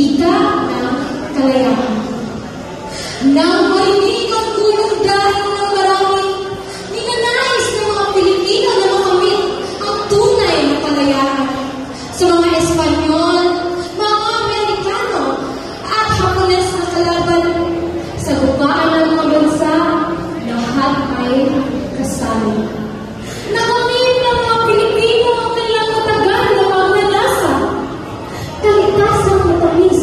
wika ng kalayaan. Nang marinig ang tulong dahil ng marami, ninanais ng mga Pilipino na makamit ang tunay na kalayaan. Sa mga Espanyol, mga Amerikano, at Hapones na kalaban, sa gubaan ng mga bansa, lahat ay kasali. Nakamit ng mga Pilipino ang kanilang matagal na pagmanasa. Kaligtasang matamis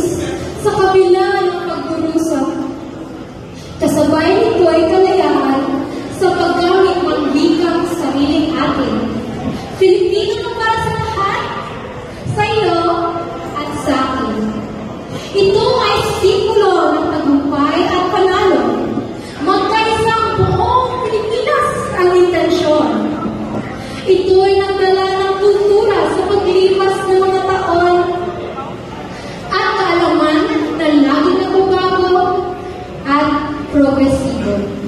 sa kabila ng pagdurusa. Kasabay nito ay kalayaan sa paggamit ng wikang sariling atin. Filipino na para sa lahat, sa iyo at sa akin. Ito ay simbolo ng tagumpay at panalo. Magkaisang buong Pilipinas ang intensyon. Ito ay nagdala ng kultura sa paglipas ng mga taon at kaalaman na laging nagbabago at progresibo.